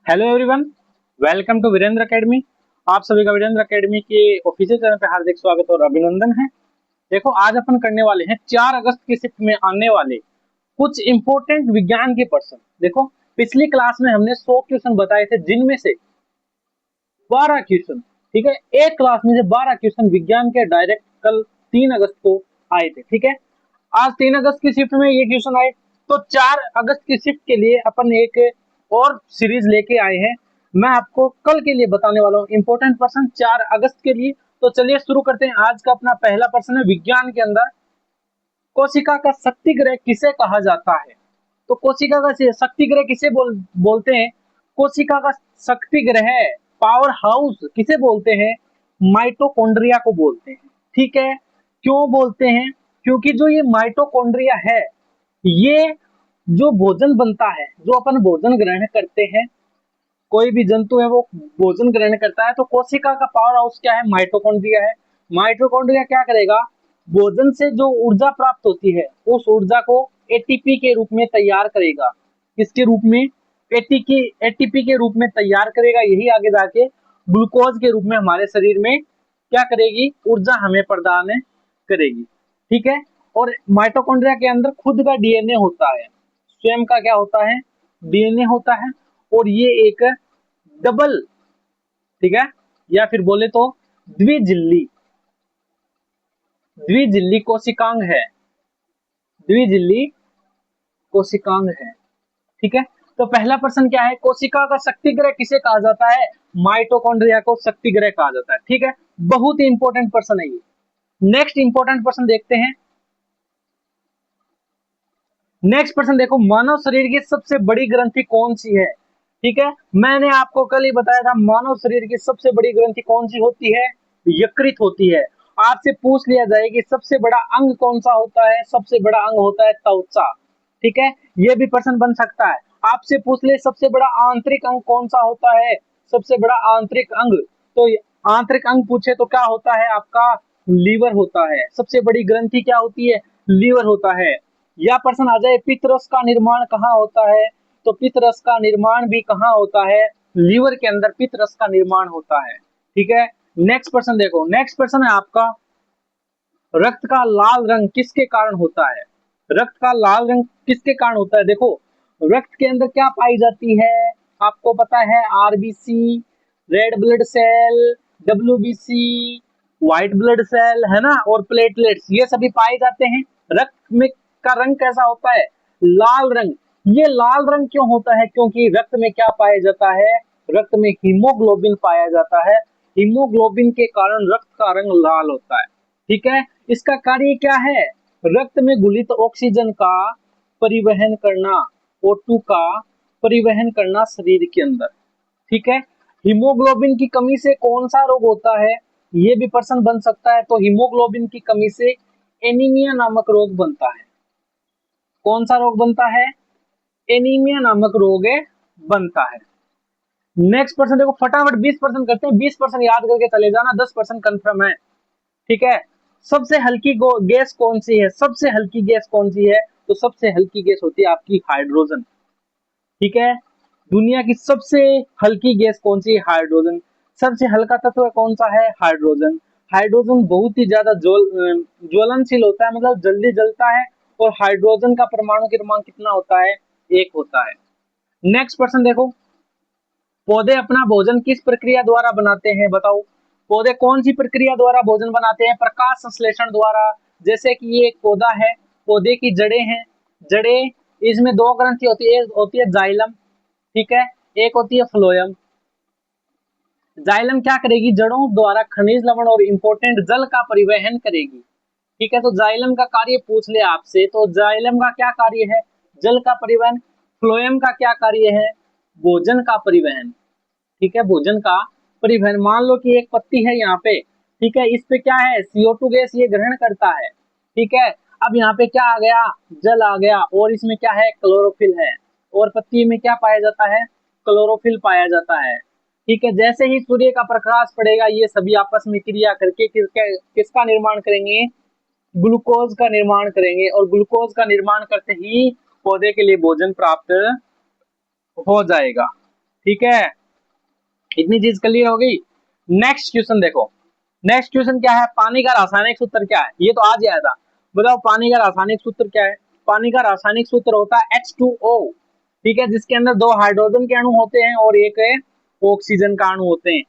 Hello everyone, welcome to Virendra academy. आप सभी का वीरेंद्र एकेडमी के ऑफिशियल चैनल पे हार्दिक स्वागत और अभिनंदन है। देखो, आज अपन करने वाले हैं 4 अगस्त की शिफ्ट में आने वाले कुछ इंपॉर्टेंट विज्ञान के प्रश्न। देखो, पिछली क्लास में हमने 100 क्वेश्चन बताए थे, जिनमें से 12 क्वेश्चन, ठीक है, एक क्लास में से 12 क्वेश्चन विज्ञान के डायरेक्ट कल 3 अगस्त को आए थे। ठीक है, आज 3 अगस्त की शिफ्ट में ये क्वेश्चन आए, तो 4 अगस्त की शिफ्ट के लिए अपन एक और सीरीज लेके आए हैं। मैं आपको कल के लिए बताने वाला हूँ इंपॉर्टेंट प्रश्न 4 अगस्त के लिए। तो चलिए शुरू करते हैं। आज का अपना पहला प्रश्न है, विज्ञान के अंदर कोशिका का शक्ति ग्रह किसे कहा जाता है। तो कोशिका का शक्ति ग्रह किसे बोलते हैं? कोशिका का शक्ति ग्रह, पावर हाउस किसे बोलते हैं? माइटोकॉन्ड्रिया को बोलते हैं। ठीक है, क्यों बोलते हैं? क्योंकि जो ये माइटोकॉन्ड्रिया है, ये जो भोजन बनता है, जो अपन भोजन ग्रहण करते हैं, कोई भी जंतु है वो भोजन ग्रहण करता है, तो कोशिका का पावर हाउस क्या है? माइटोकॉन्ड्रिया है। माइटोकॉन्ड्रिया क्या करेगा? भोजन से जो ऊर्जा प्राप्त होती है, उस ऊर्जा को एटीपी के रूप में तैयार करेगा। किसके रूप में? एटीपी के रूप में तैयार करेगा। यही आगे जाके ग्लूकोज के रूप में हमारे शरीर में क्या करेगी? ऊर्जा हमें प्रदान करेगी। ठीक है, और माइटोकॉन्ड्रिया के अंदर खुद का डीएनए होता है, स्वयं का क्या होता है? डीएनए होता है। और ये एक डबल, ठीक है, या फिर बोले तो द्विझिल्ली द्विझिल्ली कोशिकांग है। द्विझिल्ली कोशिकांग है। ठीक है, तो पहला प्रश्न क्या है? कोशिका का शक्ति ग्रह किसे कहा जाता है? माइटोकॉन्ड्रिया को शक्ति ग्रह कहा जाता है। ठीक है, बहुत ही इंपॉर्टेंट प्रश्न है ये। नेक्स्ट इंपॉर्टेंट प्रश्न देखते हैं। नेक्स्ट प्रश्न देखो, मानव शरीर की सबसे बड़ी ग्रंथि कौन सी है? ठीक है, मैंने आपको कल ही बताया था, मानव शरीर की सबसे बड़ी ग्रंथि कौन सी होती है? यकृत होती है। आपसे पूछ लिया जाए कि सबसे बड़ा अंग कौन सा होता है? सबसे बड़ा अंग होता है त्वचा। ठीक है, यह भी प्रश्न बन सकता है। आपसे पूछ ले सबसे बड़ा आंतरिक अंग कौन सा होता है? सबसे बड़ा आंतरिक अंग, तो आंतरिक अंग पूछे तो क्या होता है आपका? लीवर होता है। सबसे बड़ी ग्रंथि क्या होती है? लीवर होता है। या प्रश्न आ जाए, पित्तरस का निर्माण कहाँ होता है? तो पित्तरस का निर्माण भी कहाँ होता है? लीवर के अंदर पित्तरस का निर्माण होता है। ठीक है, नेक्स्ट प्रश्न देखो। नेक्स्ट प्रश्न है आपका, रक्त का लाल रंग किसके कारण होता है? रक्त का लाल रंग किसके कारण होता है? देखो, रक्त के अंदर क्या पाई जाती है? आपको पता है, RBC, red blood cell, WBC, white blood cell, है ना, और प्लेटलेट्स, ये सभी पाए जाते हैं। रक्त में का रंग कैसा होता है? लाल रंग। ये लाल रंग क्यों होता है? क्योंकि रक्त में क्या पाया जाता है? रक्त में हीमोग्लोबिन पाया जाता है। हीमोग्लोबिन के कारण रक्त का रंग लाल होता है। ठीक है, इसका कार्य क्या है? रक्त में घुलित ऑक्सीजन का परिवहन करना, O2 का परिवहन करना शरीर के अंदर। ठीक है, हीमोग्लोबिन की कमी से कौन सा रोग होता है? ये भी प्रश्न बन सकता है। तो हीमोग्लोबिन की कमी से एनीमिया नामक रोग बनता है। कौन सा रोग बनता है? एनीमिया नामक रोग बनता है। नेक्स्ट प्रश्न देखो, फटाफट 20% करते हैं। 20% याद करके चले जाना, 10% कंफर्म है। ठीक है, सबसे हल्की गैस कौन सी है? सबसे हल्की गैस कौन सी है? तो सबसे हल्की गैस होती है आपकी हाइड्रोजन। ठीक है, दुनिया की सबसे हल्की गैस कौन सी है? हाइड्रोजन। सबसे हल्का तत्व कौन सा है? हाइड्रोजन। हाइड्रोजन बहुत ही ज्यादा ज्वलनशील होता है, मतलब जल्दी जलता है। और हाइड्रोजन का परमाणु क्रमांक कितना होता है? 1 होता है। नेक्स्ट प्रश्न देखो, पौधे अपना भोजन किस प्रक्रिया द्वारा बनाते हैं? बताओ, पौधे कौन सी प्रक्रिया द्वारा भोजन बनाते हैं? प्रकाश संश्लेषण द्वारा। जैसे कि ये एक पौधा है, पौधे की जड़ें हैं, जड़ें, इसमें 2 ग्रंथि होती है, एक होती है जाइलम, ठीक है, एक होती है फ्लोएम। जाइलम क्या करेगी? जड़ों द्वारा खनिज लवण और इंपोर्टेंट जल का परिवहन करेगी। ठीक है, तो जाइलम का कार्य पूछ ले आपसे, तो जाइलम का क्या कार्य है? जल का परिवहन। फ्लोएम का क्या कार्य है? भोजन का परिवहन। ठीक है, भोजन का परिवहन। मान लो कि एक पत्ती है यहाँ पे, ठीक है, इस पे क्या है? CO2 गैस ये ग्रहण करता है। ठीक है, अब यहाँ पे क्या आ गया? जल आ गया, और इसमें क्या है? क्लोरोफिल है। और पत्ती में क्या पाया जाता है? क्लोरोफिल पाया जाता है। ठीक है, जैसे ही सूर्य का प्रकाश पड़ेगा, ये सभी आपस में क्रिया करके किसका निर्माण करेंगे? ग्लूकोज का निर्माण करेंगे। और ग्लूकोज का निर्माण करते ही पौधे के लिए भोजन प्राप्त हो जाएगा। ठीक है, इतनी चीज क्लियर हो गई। नेक्स्ट क्वेश्चन देखो, नेक्स्ट क्वेश्चन क्या है, पानी का रासायनिक सूत्र क्या है, ये तो आज ही आया था। बताओ पानी का रासायनिक सूत्र क्या है। पानी का रासायनिक सूत्र होता है H2O, ठीक है, जिसके अंदर 2 हाइड्रोजन के अणु होते हैं और एक ऑक्सीजन का अणु होते हैं।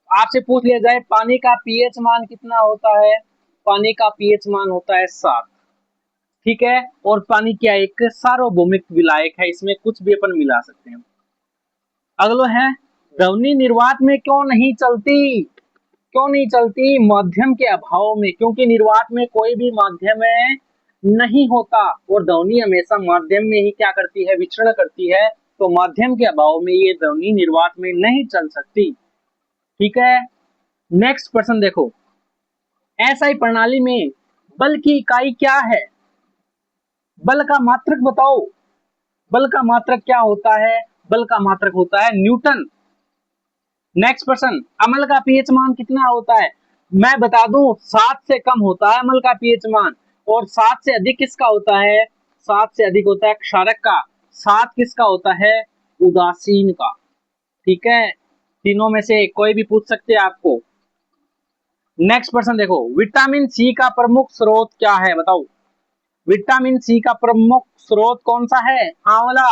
आपसे पूछ लिया जाए पानी का पीएच मान कितना होता है, पानी का पीएच मान होता है 7, ठीक है। और पानी क्या एक सार्वभौमिक विलायक है, इसमें कुछ भी अपन मिला सकते हैं। अगला है ध्वनि निर्वात में क्यों नहीं चलती, क्यों नहीं चलती, माध्यम के अभाव में, क्योंकि निर्वात में कोई भी माध्यम नहीं होता और ध्वनि हमेशा माध्यम में ही क्या करती है, विचरण करती है। तो माध्यम के अभाव में ये ध्वनि निर्वात में नहीं चल सकती, ठीक है। नेक्स्ट प्रश्न देखो, एसआई प्रणाली में बल की इकाई क्या है, बल का मात्रक बताओ, बल का मात्रक क्या होता है, बल का मात्रक होता है न्यूटन। नेक्स्ट प्रश्न, अम्ल का पीएच मान कितना होता है, मैं बता दूं 7 से कम होता है अम्ल का पीएच मान, और 7 से अधिक किसका होता है, 7 से अधिक होता है क्षारक का, 7 किसका होता है, उदासीन का, ठीक है। तीनों में से कोई भी पूछ सकते हैं आपको। नेक्स्ट प्रश्न देखो, विटामिन सी का प्रमुख स्रोत क्या है, बताओ विटामिन सी का प्रमुख स्रोत कौन सा है, आंवला,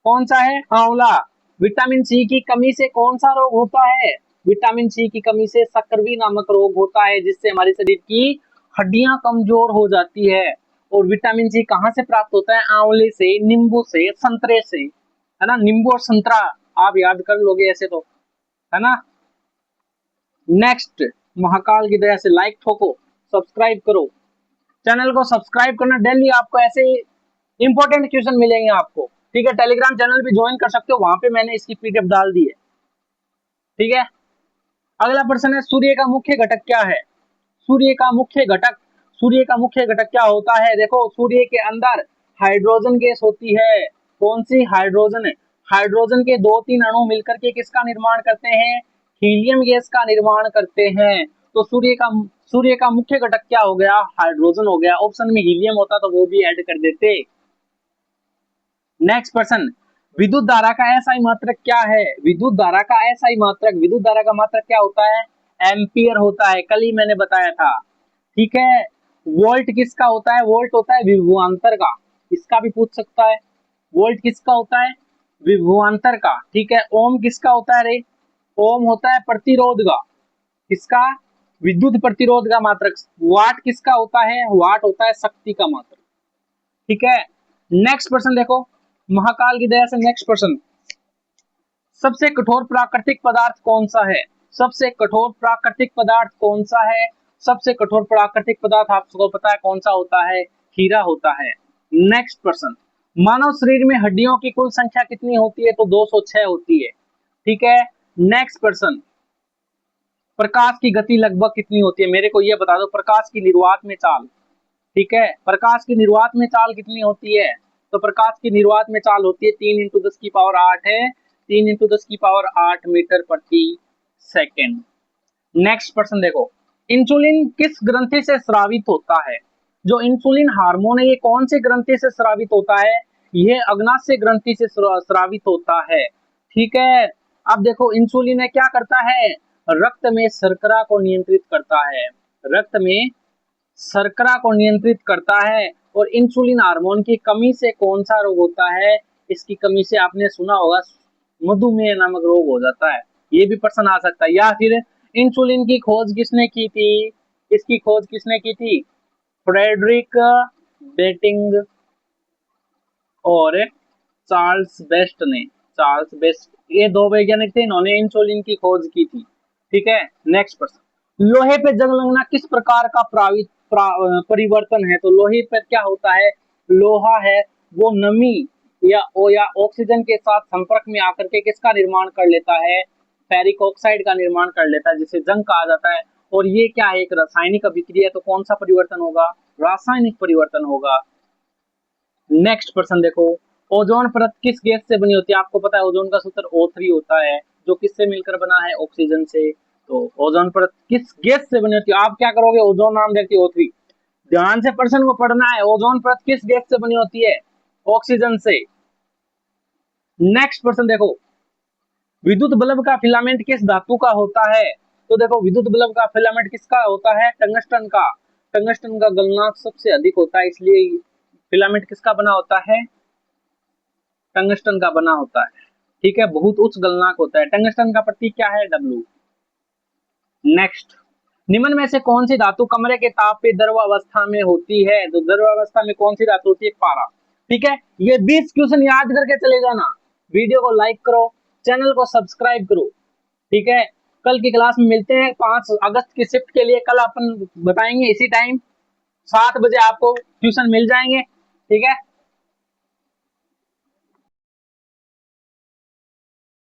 कौन सा है, आंवला। विटामिन सी की कमी से कौन सा रोग होता है, विटामिन सी की कमी से सक्करवी नामक रोग होता है, जिससे हमारे शरीर की हड्डियां कमजोर हो जाती है। और विटामिन सी कहां से प्राप्त होता है, आंवले से, नींबू से, संतरे से, है ना, नींबू और संतरा आप याद कर लोगे ऐसे तो, है ना। नेक्स्ट, महाकाल की दया से लाइक ठोको, सब्सक्राइब करो, चैनल को सब्सक्राइब करना, डेली आपको ऐसे इंपॉर्टेंट क्वेश्चन मिलेंगे आपको, ठीक है। टेलीग्राम चैनल भी ज्वाइन कर सकते हो, वहां पे मैंने इसकी पीडीएफ डाल दी है, ठीक है। अगला प्रश्न है, सूर्य का मुख्य घटक क्या है, सूर्य का मुख्य घटक, सूर्य का मुख्य घटक क्या होता है, देखो सूर्य के अंदर हाइड्रोजन गैस होती है, कौन सी, हाइड्रोजन है। हाइड्रोजन के 2-3 अणु मिलकर के किसका निर्माण करते हैं, हीलियम गैस का निर्माण करते हैं। तो सूर्य का मुख्य घटक क्या हो गया, हाइड्रोजन हो गया, ऑप्शन में हीलियम होता तो वो भी ऐड कर देते। नेक्स्ट प्रश्न, विद्युत धारा का एसआई मात्रक क्या है, विद्युत धारा का एसआई मात्रक, विद्युत धारा का मात्रक क्या होता है, एम्पियर होता है, कल ही मैंने बताया था, ठीक है। वोल्ट किसका होता है, वोल्ट होता है विभवांतर का, इसका भी पूछ सकता है, वोल्ट किसका होता है, विभवांतर का, ठीक है। ओम किसका होता है रे, ओम होता है प्रतिरोध का, किसका, विद्युत प्रतिरोध का मात्रक। वाट किसका होता है, वाट होता है शक्ति का मात्रक, ठीक है। नेक्स्ट प्रश्न देखो, महाकाल की दया से नेक्स्ट प्रश्न, सबसे कठोर प्राकृतिक पदार्थ कौन सा है, सबसे कठोर प्राकृतिक पदार्थ कौन सा है, सबसे कठोर प्राकृतिक पदार्थ आपको पता है कौन सा होता है, हीरा होता है। नेक्स्ट प्रश्न, मानव शरीर में हड्डियों की कुल संख्या कितनी होती है, तो 206 होती है, ठीक है। नेक्स्ट प्रश्न, प्रकाश की गति लगभग कितनी होती है, मेरे को यह बता दो, प्रकाश की निर्वात में चाल, ठीक है, प्रकाश की निर्वात में चाल कितनी होती है, तो प्रकाश की निर्वात में चाल होती है 3 × 10⁸ है, 3 × 10⁸ मीटर प्रति सेकेंड। नेक्स्ट प्रश्न देखो, इंसुलिन किस ग्रंथि से स्रावित होता है, जो इंसुलिन हार्मोन है ये कौन से ग्रंथि से स्रावित होता है, ये अग्नाशय ग्रंथि से स्रावित होता है, ठीक है। अब देखो इंसुलिन है क्या करता है, रक्त में शर्करा को नियंत्रित करता है, रक्त में शर्करा को नियंत्रित करता है। और इंसुलिन हार्मोन की कमी से कौन सा रोग होता है, इसकी कमी से आपने सुना होगा मधुमेह नामक रोग हो जाता है, ये भी प्रश्न आ सकता है। या फिर इंसुलिन की खोज किसने की थी, इसकी खोज किसने की थी, फ्रेडरिक बेटिंग और चार्ल्स बेस्ट ने, चार्ल्स बेस्ट, ये 2 वैज्ञानिक थे, इन्होंने इंसुलिन की खोज की थी, ठीक है। नेक्स्ट प्रश्न, लोहे पे जंग लगना किस प्रकार का परिवर्तन है, तो लोहे पर क्या होता है, लोहा है वो नमी या ऑक्सीजन के साथ संपर्क में आकर के किसका निर्माण कर लेता है, फेरिक ऑक्साइड का निर्माण कर लेता है, जिसे जंग कहा जाता है। और ये क्या है, एक रासायनिक अभिक्रिया है, तो कौन सा परिवर्तन होगा, रासायनिक परिवर्तन होगा। नेक्स्ट प्रश्न देखो, ओजोन परत किस गैस से बनी होती है, आपको पता है ओजोन का सूत्र O3 होता है, जो किससे मिलकर बना है, ऑक्सीजन से। तो ओजोन परत किस गैस से बनी होती है, आप क्या करोगे, ओजोन नाम देखती O3, ध्यान से प्रश्न को पढ़ना है, ओजोन परत किस गैस से बनी होती है, ऑक्सीजन से। नेक्स्ट प्रश्न देखो, विद्युत बल्ब का फिलामेंट किस धातु का होता है? तो देखो विद्युत बल्ब का फिलामेंट किसका होता है? टंगस्टन का। टंगस्टन का गलनांक सबसे अधिक होता है, इसलिए फिलामेंट किसका बना होता है? टंगस्टन का बना होता है। ठीक है, बहुत उच्च गलनांक होता है। टंगस्टन का प्रतीक क्या है? डब्ल्यू। नेक्स्ट, निम्न में से कौन सी धातु कमरे के ताप पे द्रव अवस्था में होती है? तो द्रव अवस्था में कौन सी धातु होती है? पारा। ठीक है, ये 20 क्वेश्चन याद करके चले जाना। वीडियो को लाइक करो, चैनल को सब्सक्राइब करो। ठीक है, कल की क्लास में मिलते हैं 5 अगस्त की शिफ्ट के लिए। कल अपन बताएंगे इसी टाइम 7 बजे आपको ट्यूशन मिल जाएंगे। ठीक है।